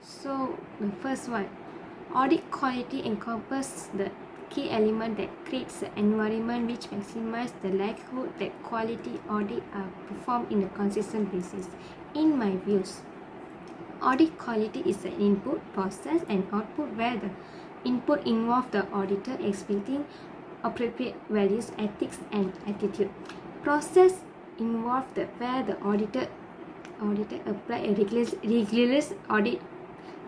So the first one, audit quality encompasses the key element that creates an environment which maximizes the likelihood that quality audit are performed in a consistent basis. In my views, audit quality is an input, process, and output where the input involves the auditor exhibiting appropriate values, ethics, and attitude. Process involves where the auditor apply a rigorous audit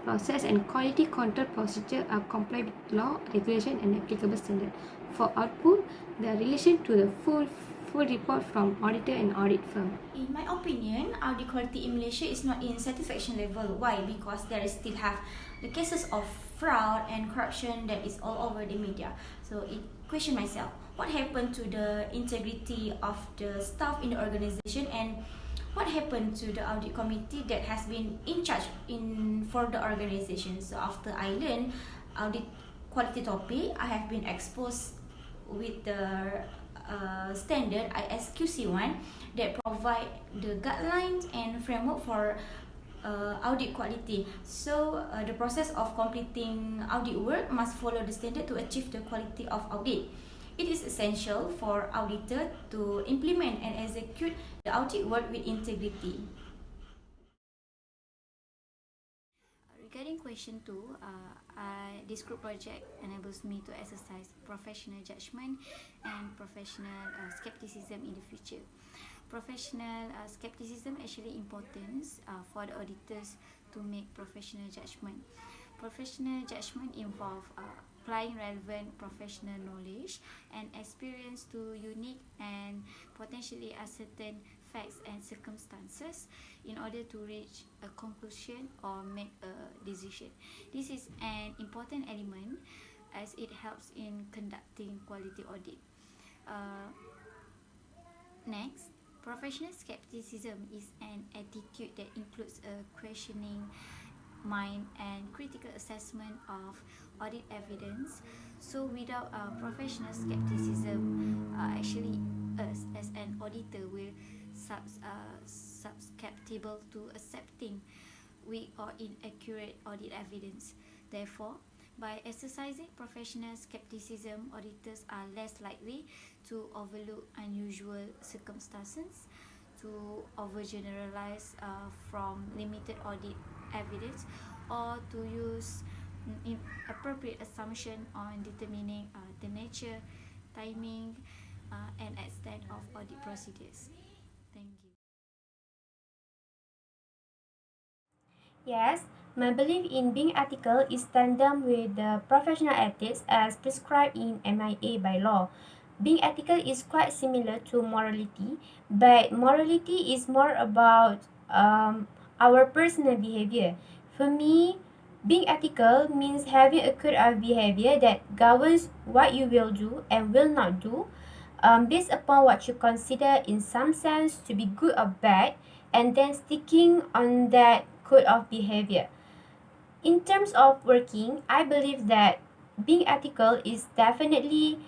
process and quality control procedure are complied with law, regulation, and applicable standard. For output, the relation to the full report from auditor and audit firm. In my opinion, audit quality in Malaysia is not in satisfaction level. Why? Because there is still have the cases of fraud and corruption that is all over the media. So it question myself, what happened to the integrity of the staff in the organization, and what happened to the audit committee that has been in charge for the organization? So after I learned audit quality topic, I have been exposed with the standard ISQC1 that provide the guidelines and framework for audit quality. So the process of completing audit work must follow the standard to achieve the quality of audit. It is essential for auditor to implement and execute the audit work with integrity. Regarding question 2, this group project enables me to exercise professional judgment and professional skepticism in the future. Professional skepticism actually important for the auditors to make professional judgment. Professional judgment involve applying relevant professional knowledge and experience to unique and potentially uncertain facts and circumstances in order to reach a conclusion or make a decision. This is an important element as it helps in conducting quality audit. Next, professional skepticism is an attitude that includes a questioning mind and critical assessment of audit evidence. So without professional skepticism, actually us as an auditor will susceptible to accepting weak or inaccurate audit evidence. Therefore, by exercising professional skepticism, auditors are less likely to overlook unusual circumstances, to overgeneralize from limited audit evidence, or to use inappropriate assumption on determining the nature, timing, and extent of audit procedures. Thank you. Yes, my belief in being ethical is tandem with the professional ethics as prescribed in MIA by law. Being ethical is quite similar to morality, but morality is more about our personal behavior. For me, being ethical means having a code of behavior that governs what you will do and will not do, based upon what you consider in some sense to be good or bad, and then sticking on that code of behavior. In terms of working, I believe that being ethical is definitely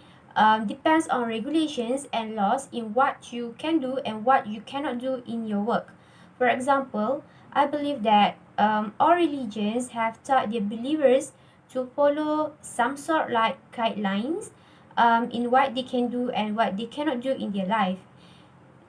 depends on regulations and laws in what you can do and what you cannot do in your work. For example, I believe that all religions have taught their believers to follow some sort like guidelines in what they can do and what they cannot do in their life.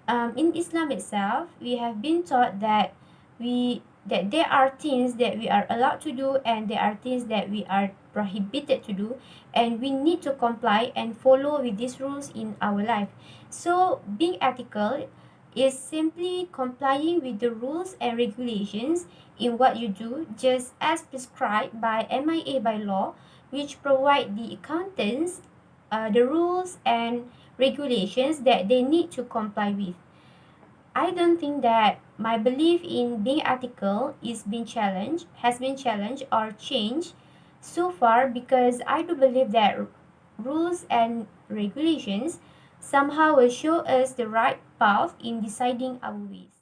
In Islam itself, we have been taught that there are things that we are allowed to do and there are things that we are prohibited to do, and we need to comply and follow with these rules in our life. So being ethical is simply complying with the rules and regulations in what you do, just as prescribed by MIA by law, which provide the accountants the rules and regulations that they need to comply with. I don't think that my belief in being ethical has been challenged or changed so far, because I do believe that rules and regulations somehow will show us the right path in deciding our ways.